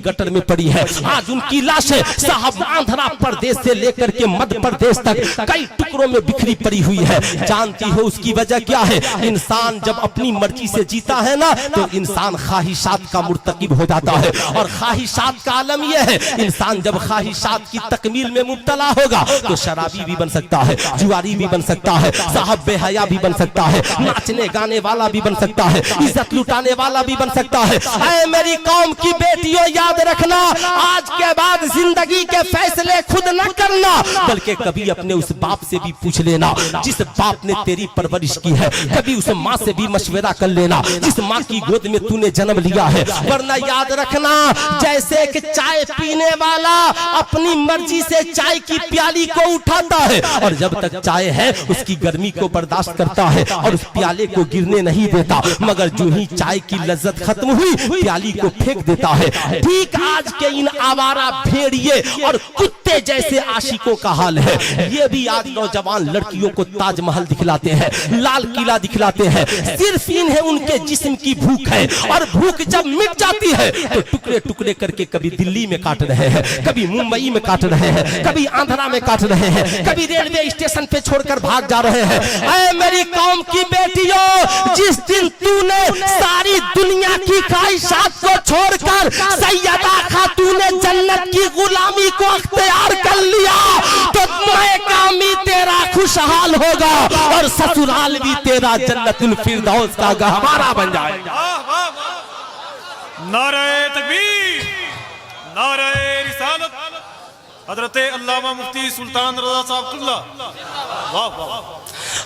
Gutter में पड़ी है। आज उनकी लाशें साहब आंध्रा प्रदेश से लेकर के मध्य प्रदेश तक कई टुकड़ों में बिखरी पड़ी हुई है। जानती हो उसकी वजह क्या है? इंसान जब अपनी मर्जी से जीता है ना, तो इंसान ख्वाहिशात का मुर्तकिब हो जाता है। और ख्वाहिशात का आलम यह है, इंसान जब ख्वाहिशात की तकमील में मुब्तला होगा तो शराबी भी बन सकता है, जुआरी भी बन सकता है, साहब बेहया भी बन सकता है, नाचने गाने वाला भी बन सकता है, इज्जत लुटाने वाला भी बन सकता है। ऐ मेरी कौम की बेटियों, याद रखना, आज के बाद जिंदगी के फैसले खुद न करना, बल्कि कभी अपने उस बाप से भी पूछ लेना जिस बाप ने तेरी परवरिश की है। कभी उस माँ से भी मशवरा कर लेना जिस माँ की गोद में तूने जन्म लिया है। वरना याद रखना, जैसे कि चाय पीने वाला अपनी मर्जी से चाय की प्याली को उठाता है और जब तक चाय है उसकी गर्मी को बर्दाश्त करता है और उस प्याले को गिरने नहीं देता, मगर जो ही चाय की लज्जत खत्म हुई प्याली को फेंक देता है। ठीक आज के इन आवारा भेड़िए और कुत्ते जैसे आशिकों का हाल है। ये भी आज नौजवान लड़कियों को ताजमहल दिखलाते हैं, लाल किला दिखलाते हैं, सिर्फ इन्हें उनके जिस्म की भूख है। और भूख जब मिट जाती है तो टुकड़े टुकड़े करके कभी दिल्ली में काट रहे हैं, कभी मुंबई में काट रहे हैं, कभी आंध्रा में काट रहे हैं, कभी रेलवे स्टेशन पे छोड़कर भाग जा रहे हैं। ऐ मेरी कौम की बेटियों, जिस दिन तूने सारी दुनिया की ख्वाहिशात को छोड़कर सैयदा खातूने जन्नत की गुलामी को अख्तियार कर लिया तो मायका तेरा खुशहाल होगा और ससुराल भी तेरा जन्नतुल फिरदौस का गहवारा बन जाएगा। नारे तकबीर, नारे रिसालत, हजरते अल्लामा मुफ्ती सुल्तान रज़ा साहब। वाह वाह।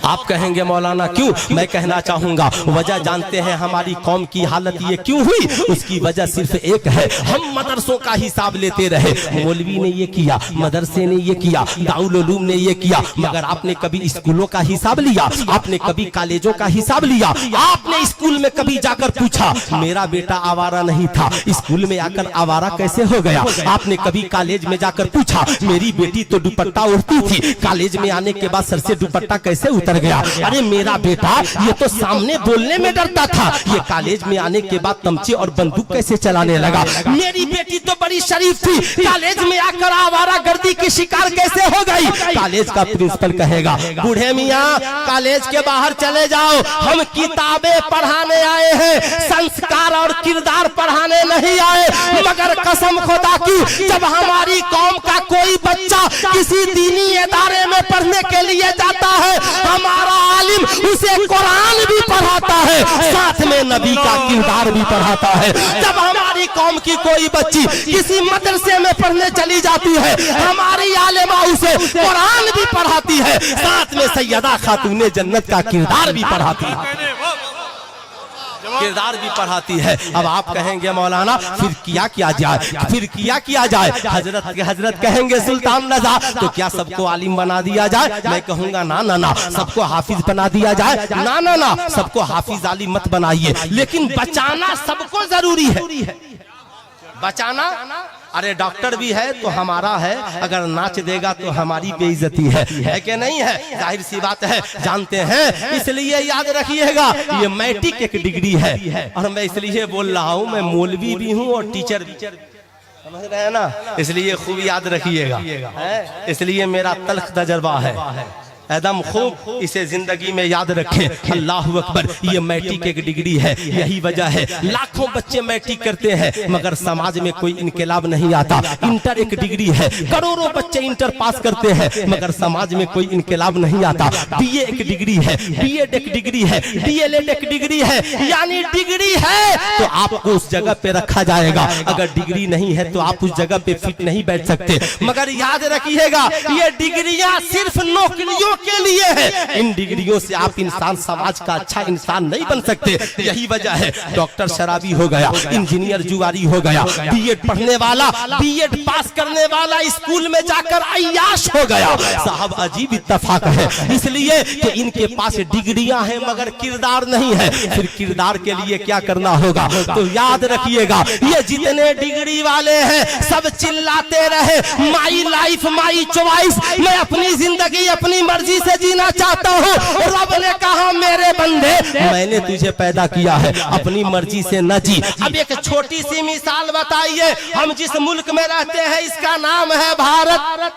आप कहेंगे मौलाना क्यों? मैं कहना चाहूंगा, वजह जानते हैं हमारी कौम की हालत ये क्यों हुई? उसकी वजह सिर्फ एक है, हम मदरसों का हिसाब लेते रहे। मौलवी ने ये किया, मदरसे ने ये किया, दारुल उलूम ने ये किया, मगर आपने कभी स्कूलों का हिसाब लिया? आपने कभी कॉलेजों का हिसाब लिया? आपने स्कूल में कभी जाकर पूछा मेरा बेटा आवारा नहीं था, स्कूल में आकर आवारा कैसे हो गया? आपने कभी कॉलेज में जाकर पूछा मेरी बेटी तो दुपट्टा ओढ़ती थी, कॉलेज में आने के बाद सर से दुपट्टा कैसे उतर गया? अरे मेरा बेटा ये तो सामने बोलने में डरता था, ये कॉलेज में आने के बाद तमचे और बंदूक कैसे चलाने लगा? मेरी बेटी तो बड़ी शरीफ थी, कॉलेज में आकर आवारा गर्दी की शिकार कैसे हो गई? कॉलेज का प्रिंसिपल कहेगा बूढ़े मियाँ कॉलेज के बाहर चले जाओ, हम किताबें पढ़ाने आए हैं, संस्कार और किरदार पढ़ाने नहीं आए। मगर कसम खुदा की, जब हमारी कौम का कोई बच्चा किसी दीनी इदारे में पढ़ने के लिए जाता है, हमारा आलिम उसे कुरान भी पढ़ाता है, साथ में नबी का किरदार भी पढ़ाता है। जब हमारी कौम की कोई बच्ची किसी मदरसे में पढ़ने चली जाती है, हमारी आलिमा उसे कुरान भी पढ़ाती है, साथ में सैयदा खातूने जन्नत का किरदार भी पढ़ाती है, किरदार भी पढ़ाती है। अब आप कहेंगे मौलाना फिर किया क्या जाए, फिर किया जाए? हजरत कहेंगे सुल्तान रज़ा, तो क्या सबको आलिम बना दिया जाए? मैं कहूंगा ना ना ना। सबको हाफिज बना दिया जाए? ना ना ना, सबको हाफिज आलिम मत बनाइए, लेकिन बचाना सबको जरूरी है। बचाना, अरे डॉक्टर भी है तो हमारा है, अगर नाच देगा तो हमारी बेइज्जती है कि नहीं है? जाहिर सी बात है, जानते हैं। इसलिए याद रखिएगा, ये मैट्रिक एक डिग्री है और मैं इसलिए बोल रहा हूँ, मैं मौलवी भी हूँ और टीचर भी, समझ रहे हैं ना? इसलिए खूब याद रखिएगा, इसलिए मेरा तल्ख तजर्बा है एकदम खूब, इसे जिंदगी में याद रखें। अल्लाह अकबर। ये मैट्रिक एक डिग्री है, यही वजह है लाखों बच्चे मैट्रिक करते हैं मगर समाज में कोई इनकलाब नहीं आता। इंटर एक डिग्री है, करोड़ों बच्चे इंटर पास करते हैं मगर समाज में कोई इनकलाब नहीं आता। बीए एक डिग्री है, बीएड एक डिग्री है, डीएलएड एक डिग्री है, यानी डिग्री है तो आपको उस जगह पे रखा जाएगा, अगर डिग्री नहीं है तो आप उस जगह पे फिट नहीं बैठ सकते। मगर याद रखिएगा, ये डिग्रियां सिर्फ नौकरियों के लिए है, इन डिग्रियों से आप इंसान, समाज का अच्छा इंसान नहीं बन सकते। यही वजह है डॉक्टर शराबी हो गया, इंजीनियर जुआरी हो गया, बीएड पढ़ने वाला, बीएड पास करने वाला स्कूल में जाकर अय्याश हो गया। साहब अजीब इत्तेफाक है, इसलिए कि इनके पास डिग्रियां हैं मगर किरदार नहीं है। फिर किरदार के लिए क्या करना होगा? तो याद रखिएगा, ये जितने डिग्री वाले हैं सब चिल्लाते रहे माई लाइफ माई चॉइस, मैं अपनी जिंदगी अपनी मर्जी मर्जी से जीना चाहता हूँ। रब ने कहा मेरे बंदे मैंने तुझे पैदा किया है, अपनी मर्जी से न जी। अब एक छोटी सी मिसाल बताइए, हम जिस मुल्क में रहते हैं इसका नाम है भारत,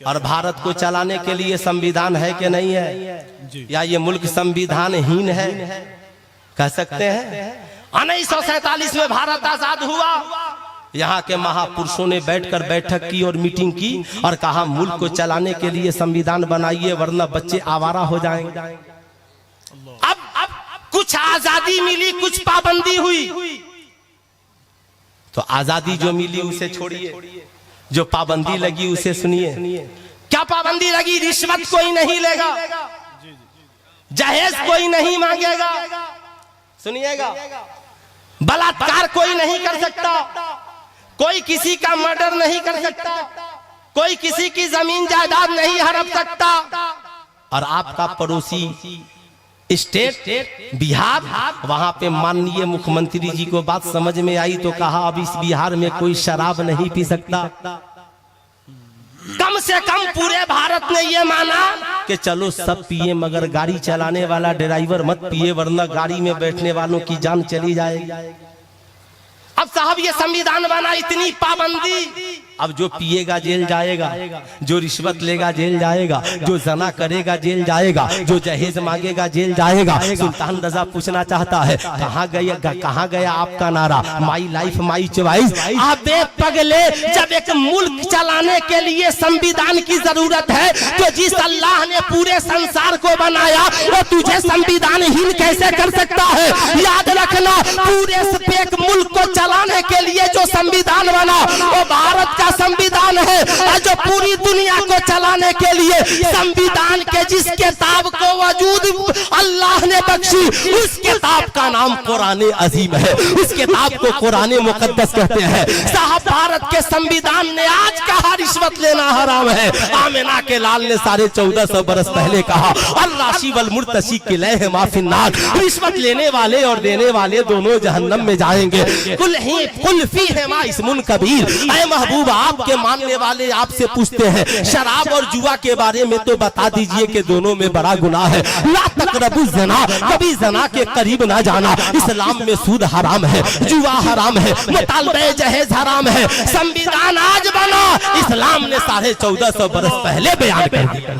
और भारत को चलाने के लिए संविधान है कि नहीं है? या ये मुल्क संविधानहीन है? कह सकते हैं। 1947 में भारत आजाद हुआ, यहाँ के महापुरुषों ने बैठकर बैठक की और मीटिंग की और कहा मुल्क को चलाने के लिए संविधान बनाइए वरना बच्चे आवारा हो जाएंगे। अब कुछ आजादी मिली, कुछ पाबंदी हुई। तो आजादी जो मिली उसे छोड़िए, जो पाबंदी लगी उसे सुनिए। क्या पाबंदी लगी? रिश्वत कोई नहीं लेगा, जहेज कोई नहीं मांगेगा, सुनिएगा, बलात्कार कोई नहीं कर सकता, कोई किसी का मर्डर नहीं कर सकता, कोई किसी की जमीन जायदाद नहीं हड़प सकता। और आपका पड़ोसी स्टेट बिहार, वहां पे माननीय मुख्यमंत्री जी को बात समझ में आई तो कहा अब इस बिहार में कोई शराब नहीं पी सकता। कम से कम पूरे भारत ने ये माना कि चलो सब पिए मगर गाड़ी चलाने वाला ड्राइवर मत पिए वरना गाड़ी में बैठने वालों की जान चली जाएगी। अब साहब ये संविधान बना, इतनी पाबंदी। अब जो पिएगा जेल जाएगा, जो रिश्वत लेगा जेल जाएगा, जो जना करेगा जेल जाएगा, जो जहेज मांगेगा जेल जाएगा। सुल्तान रजा पूछना चाहता है कहाँ गया आपका नारा माई लाइफ माई चॉइस? अबे पगले, जब एक मुल्क चलाने के लिए संविधान की जरूरत है तो जिस अल्लाह ने पूरे संसार को बनाया वो तुझे संविधानहीन कैसे कर सकता है? याद रखना, पूरे एक मुल्क को चलाने के लिए जो संविधान बना वो भारत का संविधान है, और जो पूरी दुनिया को चलाने के लिए संविधान के जिस किताब को वजूद अल्लाह ने बख्शी उस किताब का नाम कुरान अजीम है। उस किताब को कुरान मुकद्दस कहते हैं। साहब भारत के संविधान ने आज कहा रिश्वत लेना हराम है। आमिना के लाल ने 1450 बरस पहले कहा अर्राशी वल मुर्तशी किलैह मा फिन्नार, रिश्वत लेने वाले और देने वाले दोनों जहन्नम में जाएंगे। कुल फीहिमा इस्मुन कबीर। ऐ महबूब, आपके मानने वाले आपसे पूछते हैं शराब और जुआ के बारे में तो बता दीजिए कि दोनों में बड़ा गुनाह है। ला तकरबु ज़ना, कभी ज़ना के करीब ना जाना। इस्लाम में सूद हराम है, जुआ हराम है, मुतालबे जहेज हराम है। संविधान आज बना, इस्लाम ने 1450 बरस पहले बयान कर दिया।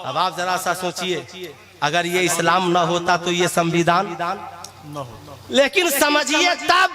अब आप जरा सा सोचिए, अगर ये इस्लाम ना होता तो ये संविधान न होता। लेकिन समझिए तब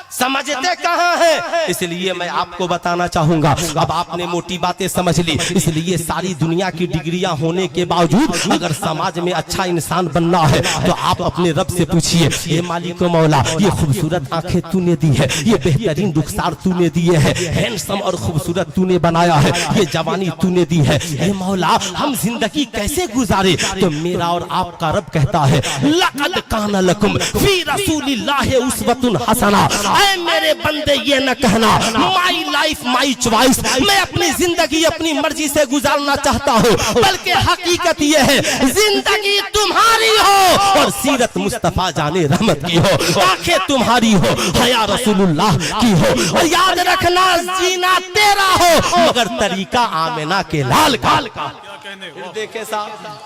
समझते कहाँ है? इसलिए मैं आपको बताना चाहूंगा, अब आपने मोटी बातें समझ ली, इसलिए सारी दुनिया की डिग्रियां होने के बावजूद अगर समाज में अच्छा इंसान बनना है तो आप अपने रब से पूछिए, ये मालिक मौला ये खूबसूरत आंखें तूने दी है, ये बेहतरीन रुखसार तूने दिए है, हैंडसम और खूबसूरत तूने बनाया है, ये जवानी तूने दी है, ये मौला हम जिंदगी कैसे गुजारे? तो मेरा और आपका रब कहता है लक़द काना लकुम फी रसूलिल्लाहि उस्वतुन हसना। मेरे बंदे ये न कहना माई लाइफ माई चॉइस, मैं अपनी जिंदगी अपनी मर्जी से गुजारना चाहता हूँ, बल्कि हकीकत ये है जिंदगी तुम्हारी हो और सीरत मुस्तफा जाने रहमत की हो, आंखें तुम्हारी हो, हया रसूलुल्लाह की हो, और याद रखना जीना तेरा हो मगर तरीका आमिना के लाल का। देखे साहब,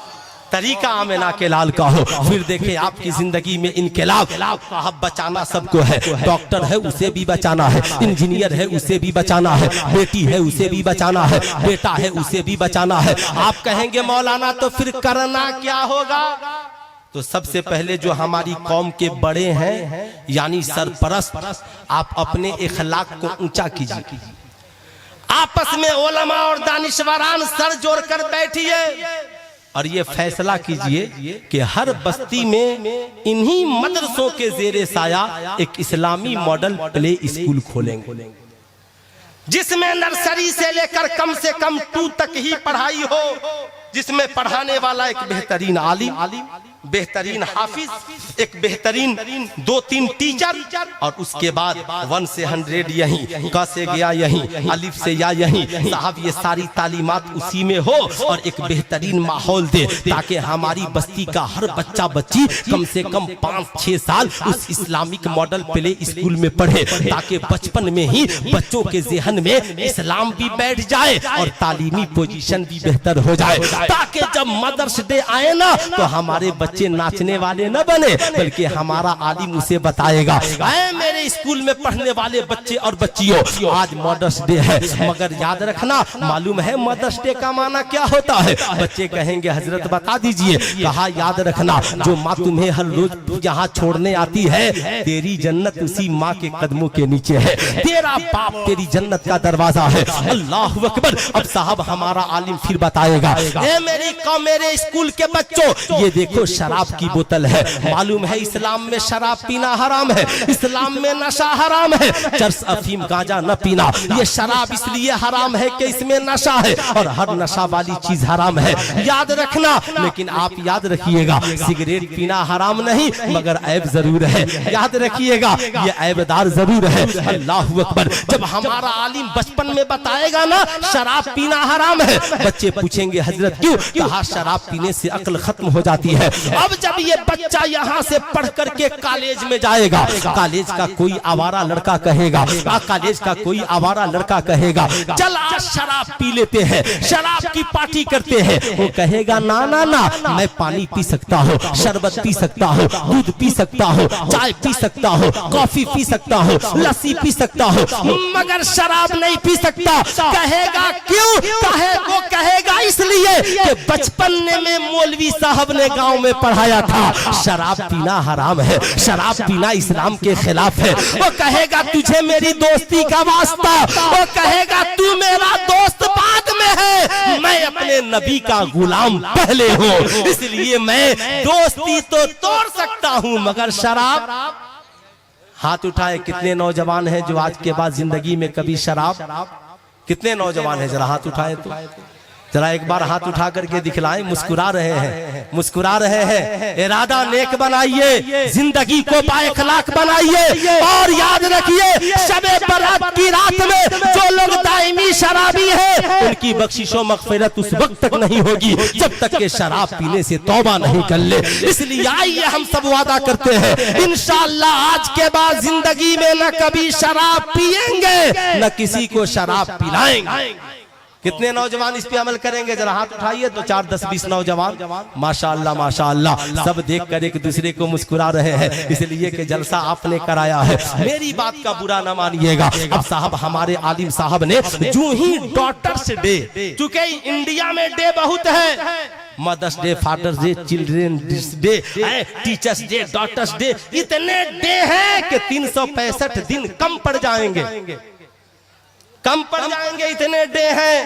तरीका आमिना के लाल का हो, फिर देखें आपकी जिंदगी में इनकलाब। अब बचाना सबको है, डॉक्टर है उसे भी बचाना है, इंजीनियर है उसे भी बचाना है, बेटी है उसे भी बचाना है, बेटा है उसे भी बचाना है। आप कहेंगे मौलाना तो फिर करना क्या होगा? तो सबसे पहले जो हमारी कौम के बड़े हैं यानी सरपरस्त, आप अपने इखलाक को ऊंचा कीजिए, आपस में उलमा और दानिशवरान सर जोड़कर बैठिए और ये फैसला कीजिए कि हर बस्ती में इन्हीं मदरसों के जेरे साया एक इस्लामी मॉडल प्ले स्कूल खोलेंगे, जिसमें नर्सरी से लेकर कम से कम 2 तक ही पढ़ाई हो, जिसमें पढ़ाने वाला एक बेहतरीन आलिम बेहतरीन हाफिज, एक बेहतरीन 2-3 टीचर, और उसके बाद 1 से 100 यहीं, क से गया यहीं, अलिफ से या यहीं, साहब ये सारी तालीमात उसी में हो और एक बेहतरीन माहौल दे ताकि हमारी बस्ती का हर बच्चा बच्ची कम से कम 5-6 साल उस इस्लामिक मॉडल प्ले स्कूल में पढ़े, ताकि बचपन में ही बच्चों के ज़हन में इस्लाम भी बैठ जाए और तालीमी पोजीशन भी बेहतर हो जाए, ताकि जब मदर्स डे आए ना तो हमारे बच्चे नाचने वाले न बने, बल्कि हमारा आलिम उसे बताएगा, ऐ मेरे स्कूल में पढ़ने वाले बच्चे और बच्चियों, आज मदर्स डे है, मगर याद रखना, मालूम है मदर्स डे का माना क्या होता है? बच्चे कहेंगे हजरत बता दीजिए। कहा याद रखना, जो माँ तुम्हें हर रोज यहाँ छोड़ने आती है, तेरी जन्नत उसी माँ के कदमों के नीचे है, तेरा बाप तेरी जन्नत का दरवाजा है। अल्लाह अकबर। अब साहब हमारा आलिम फिर बताएगा, ए मेरी कौम, मेरे स्कूल के बच्चों, ये देखो शराब की बोतल है, मालूम है इस्लाम में शराब पीना हराम है, इस्लाम में नशा हराम है, चर्स अफीम गांजा न पीना, ये शराब इसलिए हराम है कि इसमें नशा है और हर नशा वाली चीज हराम है, याद रखना। लेकिन आप याद रखिएगा, सिगरेट पीना हराम नहीं मगर ऐब जरूर है, याद रखिएगा, ये ऐबदार जरूर है। अल्लाह अकबर। जब हमारा आलिम बचपन में बताएगा ना शराब पीना हराम है, बच्चे पूछेंगे हजरत क्यों? कहा शराब पीने से अक्ल खत्म हो जाती है। अब जब ये बच्चा यहाँ से पढ़ करके कॉलेज में जाएगा, कॉलेज का कोई आवारा लड़का कहेगा, कॉलेज का कोई आवारा लड़का कहेगा चल आज शराब पी लेते हैं, शराब की पार्टी करते हैं, वो कहेगा ना ना ना, मैं पानी पी सकता हूँ, शरबत पी सकता हूँ, दूध पी सकता हूँ, चाय पी सकता हूँ, कॉफी पी सकता हूँ, लस्सी पी सकता हूँ, मगर शराब नहीं पी सकता। कहेगा क्यों? वो कहेगा इसलिए कि बचपन में मौलवी साहब ने गांव में पढ़ाया था शराब पीना हराम है, शराब पीना इस्लाम के खिलाफ है। वो कहेगा तुझे मेरी दोस्ती का वास्ता, वो कहेगा तू मेरा दोस्त बाद में है, मैं अपने नबी का गुलाम पहले हूँ, इसलिए मैं दोस्ती तो तोड़ सकता हूँ मगर शराब। हाथ उठाए कितने नौजवान हैं जो आज के बाद जिंदगी में कभी शराब, कितने नौजवान हैं जरा हाथ उठाए तो जरा एक बार हाथ उठा करके दिखलाएं। मुस्कुरा रहे हैं, मुस्कुरा रहे हैं। इरादा नेक बनाइए, जिंदगी को बाइखलाक बनाइए और याद रखिए शबे बरात की रात में जो लोग दायमी शराबी हैं उनकी बख्शिशो मगफिरत उस वक्त तक नहीं होगी जब तक के शराब पीने से तौबा नहीं कर ले। इसलिए आइए हम सब वादा करते हैं इंशाअल्लाह आज के बाद जिंदगी में न कभी शराब पिएंगे न किसी को शराब पिलाएंगे। कितने नौजवान इस पे अमल करेंगे जरा हाथ उठाइए तो 4, 10, 20 नौजवान। माशाअल्लाह माशाअल्लाह, सब देखकर एक दूसरे को मुस्कुरा रहे हैं, इसलिए कि जलसा आपने कराया है। मेरी बात का बुरा न मानिएगा। अब साहब हमारे आलिम साहब ने जो ही डॉटर्स डे, चूंकि इंडिया में डे बहुत है, mothers day, fathers day, children day, teachers day, daughters day, इतने डे हैं कि 365 दिन कम पड़ जाएंगे, कम पड़ जाएंगे, इतने डे हैं,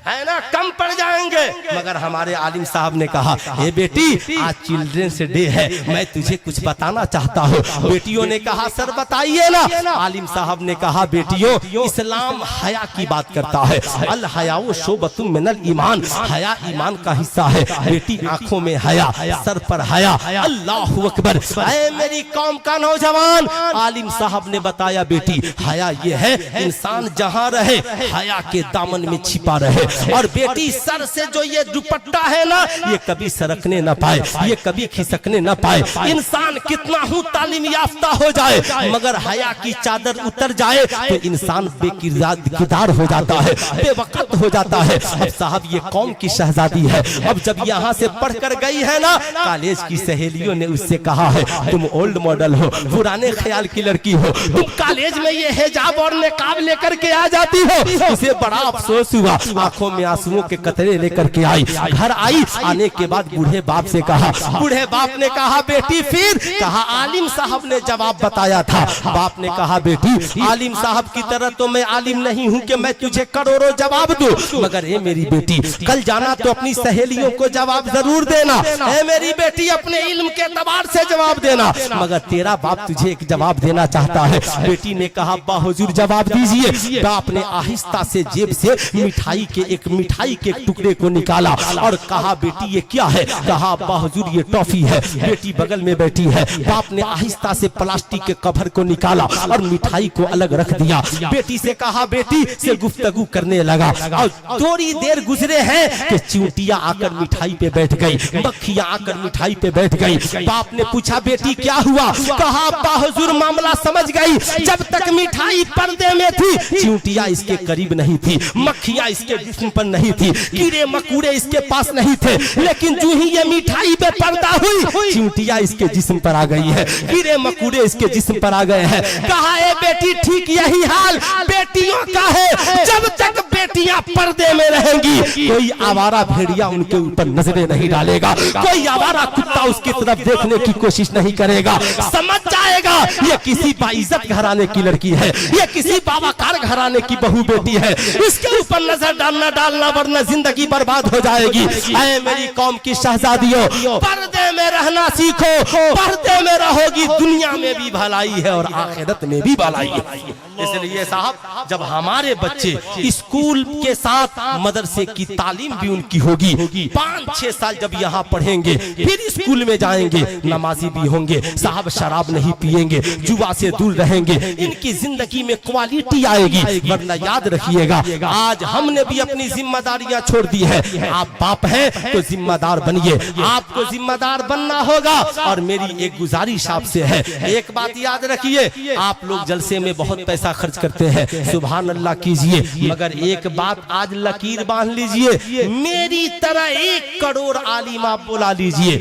है ना, कम पड़ जाएंगे। मगर हमारे आलिम साहब ने कहा हे बेटी आज चिल्ड्रंस डे है, मैं तुझे कुछ बताना चाहता हूँ। बेटियों ने कहा सर बताइए ना। आलिम साहब ने कहा बेटियों इस्लाम हया की बात करता है, अल हयाउ शोबतुम मिनल ईमान, हया ईमान का हिस्सा है। बेटी आंखों में हया, सर पर हया। अल्लाह अकबर। ऐ मेरी कौम का नौजवान, आलिम साहब ने बताया बेटी हया ये है इंसान जहाँ रहे हया के दामन में छिपा रहे, और बेटी सर से जो ये दुपट्टा है ना ये कभी सरकने न पाए, ये कभी खिसकने न पाए। इंसान कितना हूँ तालीम याफ्ता हो जाए मगर हया की चादर उतर जाए तो इंसान बेकिरदार हो जाता है, बेवकत हो जाता है। अब साहब ये कौम की शहजादी है, अब जब यहाँ से पढ़ कर गई है ना, कॉलेज की सहेलियों ने उससे कहा है तुम ओल्ड मॉडल हो, पुराने ख्याल की लड़की हो, तुम कॉलेज में ये हिजाब और निकाब लेकर के आ जाती हो। उसे बड़ा अफसोस हुआ, आंखों में आंसुओं के कतरे लेकर के आई। घर आई, आने के बाद बूढ़े बाप से कहा, बूढ़े बाप ने कहा बेटी फिर? कहा आलिम साहब ने जवाब बताया था। बाप ने कहा बेटी आलिम साहब की तरह तो मैं आलिम नहीं हूँ कि मैं तुझे करोड़ों जवाब दूं, मगर ये मेरी बेटी कल जाना तो अपनी सहेलियों को जवाब जरूर देना, है मेरी बेटी अपने इल्म के एतबार से जवाब देना, मगर तेरा बाप तुझे एक जवाब देना चाहता है। बेटी ने कहा बाहुजूर जवाब दीजिए। बाप ने आहिस्ता से जेब से मिठाई के एक मिठाई के टुकड़े को निकाला और कहा बेटी ये क्या है? कहा अब्बा हुजूर ये टॉफी है। बेटी बगल में बैठी है। बाप ने आहिस्ता से प्लास्टिक के कवर को निकाला और मिठाई को अलग रख दिया। बेटी से कहा बेटी से गुफ्तगू करने लगा और थोड़ी देर गुजरे हैं कि चींटियां आकर मिठाई पे बैठ गई, मक्खियां आकर मिठाई पे बैठ गई। बाप ने पूछा बेटी क्या हुआ? कहा अब्बा हुजूर मामला समझ गई। जब तक मिठाई पर्दे में थी चींटियां इसके करीब नहीं थी, मक्खियां इसके जिस्म पर नहीं थी, कीड़े मकोड़े इसके पास नहीं थे, लेकिन जो ही ये मिठाई पे पर्दा हुई चींटियां इसके जिस्म पर आ गई है, कीड़े मकोड़े इसके जिस्म पर आ गए हैं। कहा ए बेटी ठीक यही हाल बेटियों का है। जब तक बेटियां पर्दे में रहेंगी कोई आवारा भेड़िया उनके ऊपर नजरें नहीं डालेगा, कोई आवारा कुत्ता उसकी तरफ देखने की कोशिश नहीं करेगा। समझ जाएगा ये किसी बाइज्जत घराने की लड़की है, ये किसी बाबाकार घराने की बहू बेटी है, इसके ऊपर नजर डालना वरना जिंदगी बर्बाद हो जाएगी। ऐ मेरी कौम की शहजादियों, पर्दे में रहना सीखो, पर्दे में रहोगी दुनिया में भी भलाई है और आखिरत में भी भलाई है। इसलिए साहब जब हमारे बच्चे स्कूल के साथ मदरसे की तालीम भी उनकी होगी, 5-6 साल जब यहाँ पढ़ेंगे फिर स्कूल में जाएंगे, नमाजी भी होंगे साहब, शराब नहीं पिएंगे, जुआ से दूर रहेंगे, इनकी जिंदगी में क्वालिटी आएगी। वरना याद रखिएगा आज हमने भी अपनी जिम्मेदारियां छोड़ दी है। आप बाप हैं तो जिम्मेदार बनिए, आपको जिम्मेदार बनना होगा। और मेरी एक गुजारिश आपसे है, एक बात याद रखिए, आप लोग जलसे में बहुत पैसा खर्च करते हैं, सुभान अल्लाह कीजिए, मगर एक बात आज लकीर बांध लीजिए, मेरी तरह 1 करोड़ आलिम आप बुला लीजिए,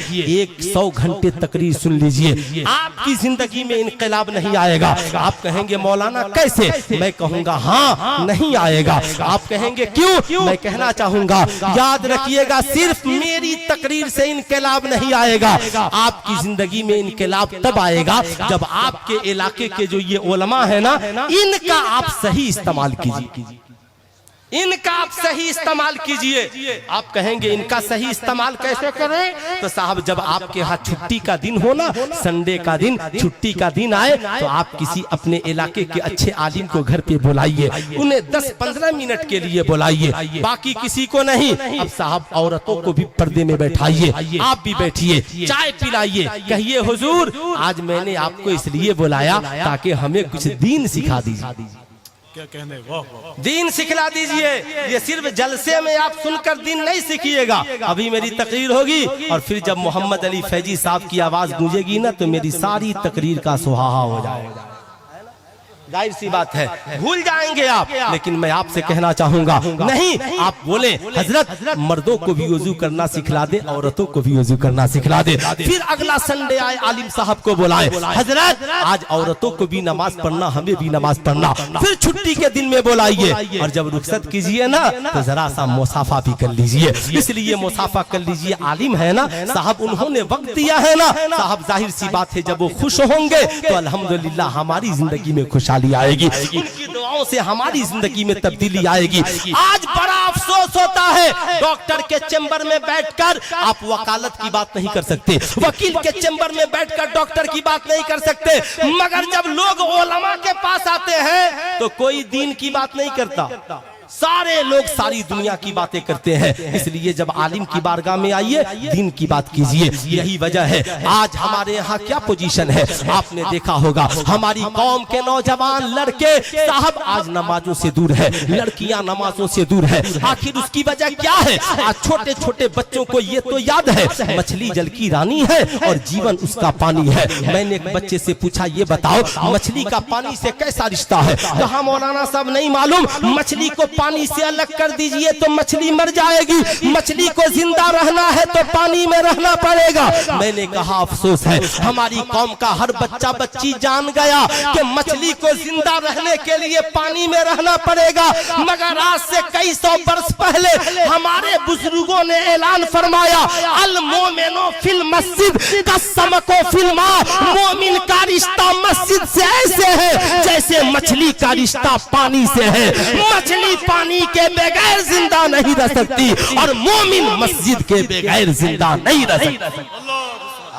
100 घंटे तकरीर सुन लीजिए, आपकी जिंदगी में इनकलाब नहीं आएगा। आप कहेंगे मौलाना कैसे? मैं कहूंगा हाँ नहीं आएगा। आप कहेंगे क्यों? मैं कहना चाहूंगा याद रखिएगा सिर्फ मेरी तकरीर से इनकलाब नहीं आएगा, आपकी जिंदगी में इनकलाब तब आएगा जब आपके इलाके के जो ये उलमा है ना, इनका आप सही इस्तेमाल कीजिए, इनका आप सही इस्तेमाल कीजिए। आप कहेंगे इनका सही इस्तेमाल कैसे करें? तो साहब जब आपके यहाँ छुट्टी का दिन हो ना, संडे का दिन छुट्टी का दिन आए तो आप किसी अपने इलाके के अच्छे आलिम को घर पे बुलाइए, उन्हें 10-15 मिनट के लिए बुलाइए, बाकी किसी को नहीं। अब साहब औरतों को भी पर्दे में बैठाइए, आप भी बैठिए, चाय पिलाइए, कहिए हुजूर आज मैंने आपको इसलिए बुलाया ताकि हमें कुछ दीन सिखा दीजिए, क्या कहने, वाह वाह, दीन सिखला दीजिए। ये सिर्फ जलसे में आप सुनकर दीन नहीं सीखिएगा। अभी मेरी तकरीर होगी और फिर जब मोहम्मद अली फैजी साहब की आवाज गूंजेगी ना तो मेरी सारी तकरीर का सुहाहा हो जाएगा। जाहिर सी बात है भूल जाएंगे आप, लेकिन मैं आपसे कहना चाहूंगा नहीं, आप बोले हजरत मर्दों को भी वजू करना सिखला दे, औरतों को भी वजू करना सिखला दे। फिर अगला संडे आए आलिम साहब को बुलाए, हजरत आज औरतों को भी नमाज पढ़ना, हमें भी नमाज पढ़ना। फिर छुट्टी के दिन में बुलाइए और जब रुखसत कीजिए ना तो जरा सा मुसाफा भी कर लीजिए, इसलिए मुसाफा कर लीजिए। आलिम है ना साहब, उन्होंने वक्त दिया है ना साहब, जाहिर सी बात है जब वो खुश होंगे तो अल्हम्दुलिल्लाह हमारी जिंदगी में खुशहाली आएगी, उनकी दुआओं से हमारी जिंदगी में तब्दीली आएगी। आज बड़ा अफसोस होता है डॉक्टर के चैम्बर में बैठकर आप वकालत की बात नहीं कर सकते, वकील के चैम्बर में बैठकर डॉक्टर की बात नहीं कर सकते, मगर जब लोग उलमा के पास आते हैं तो कोई दीन की बात नहीं करता, सारे लोग सारी दुनिया की बातें करते हैं। इसलिए जब आलिम की बारगाह में आइए दीन की बात कीजिए। यही वजह है आज हमारे यहाँ क्या पोजीशन है, आपने देखा होगा हमारी कौम के नौजवान लड़के साहब आज नमाजों से दूर है, लड़कियां नमाजों से दूर है। आखिर उसकी वजह क्या है? आज छोटे छोटे बच्चों को ये तो याद है मछली जल की रानी है और जीवन उसका पानी है। मैंने एक बच्चे से पूछा ये बताओ मछली का पानी से कैसा रिश्ता है? कहा मौलाना साहब नहीं मालूम, मछली को पानी से अलग कर दीजिए तो मछली मर जाएगी, मछली को जिंदा रहना है तो पानी में रहना पड़ेगा। मैंने कहा अफसोस है हमारी कौम का हर बच्चा बच्ची जान गया कि मछली को जिंदा रहने के लिए पानी में रहना पड़ेगा, मगर आज से कई 100 वर्ष पहले हमारे बुजुर्गों ने ऐलान फरमाया अल मोमिनो फिल मस्जिद कसमको फिल मा, मोमिन का रिश्ता मस्जिद से ऐसे है जैसे मछली का रिश्ता पानी से है। मछली पानी के बगैर जिंदा नहीं रह सकती और मोमिन मस्जिद के बगैर जिंदा नहीं रह सकती।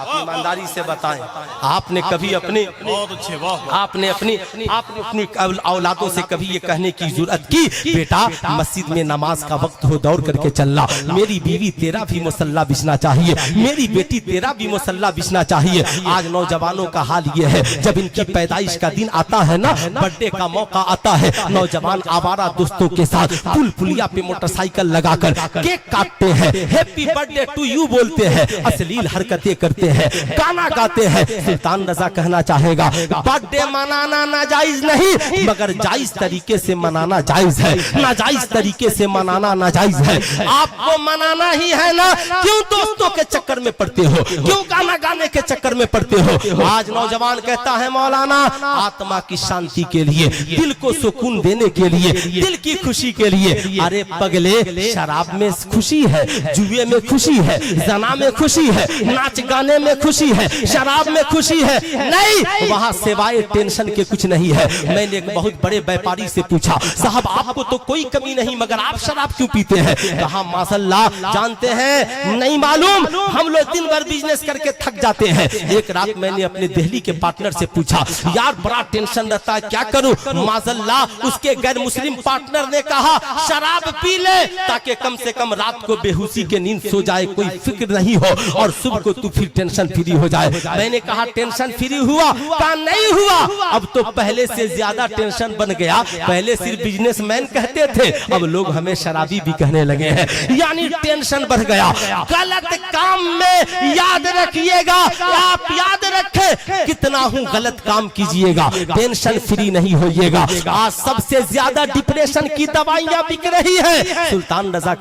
आप ईमानदारी से बताएं, आपने कभी अपने बहुत अच्छे, वाह वाह। आपने अपनी औलादों से कभी ये कहने की जरूरत की बेटा मस्जिद में नमाज का वक्त हो दौड़ करके चलना, मेरी बीवी तेरा भी मुसल्ला बिछना चाहिए, मेरी बेटी तेरा भी मुसल्ला बिछना चाहिए। आज नौजवानों का हाल ये है, जब इनकी पैदाइश का दिन आता है ना, बर्थडे का मौका आता है, नौजवान आवारा दोस्तों के साथ पुल पुलिया पे मोटरसाइकिल लगाकर केक काटते हैं, हैप्पी बर्थडे टू यू बोलते हैं, अश्लील हरकतें करते हैं, गाना गाते हैं। सुल्तान रजा कहना चाहेगा बर्थडे मनाना नाजायज नहीं, मगर जायज तरीके से मनाना जायज है, नाजायज तरीके से मनाना नाजायज है। आपको मनाना ही है ना, क्यों दोस्तों के चक्कर में पड़ते हो, क्यों गाना गाने के चक्कर में पड़ते हो। आज नौजवान कहता है मौलाना आत्मा की शांति के लिए, दिल को सुकून देने के लिए, दिल की खुशी के लिए। अरे पगले, शराब में खुशी है, जुए में खुशी है, जना में खुशी है, नाच गाने में खुशी है, शराब में खुशी है, नहीं, वहाँ सिवाय टेंशन के कुछ नहीं है। मैंने एक बहुत बड़े व्यापारी से पूछा, साहब आपको तो कोई कमी नहीं, मगर आप शराब क्यों पीते हैं? कहा माशाल्लाह, जानते हैं नहीं मालूम, हम लोग दिन भर बिजनेस करके थक जाते हैं। एक रात मैंने अपने दिल्ली के पार्टनर से पूछा, यार बड़ा टेंशन रहता है, क्या करूं? माशाल्लाह उसके गैर मुस्लिम पार्टनर ने कहा शराब पी ले, ताकि कम से कम रात को बेहोशी के नींद सो जाए, कोई फिक्र नहीं हो, और सुबह को तू फिर टेंशन फ्री हो जाए। मैंने कहा टेंशन फ्री हुआ? कहा नहीं हुआ, अब तो पहले से ज्यादा टेंशन बन गया। पहले सिर्फ बिजनेसमैन कहते थे, अब लोग हमें शराबी भी कहने लगे हैं, यानी टेंशन बढ़ गया। गलत काम में याद रखिएगा, आप याद रखें कितना हूं गलत काम कीजिएगा, टेंशन फ्री नहीं होइएगा। आज सबसे ज्यादा डिप्रेशन की दवाइयां बिक रही है। सुल्तान रजा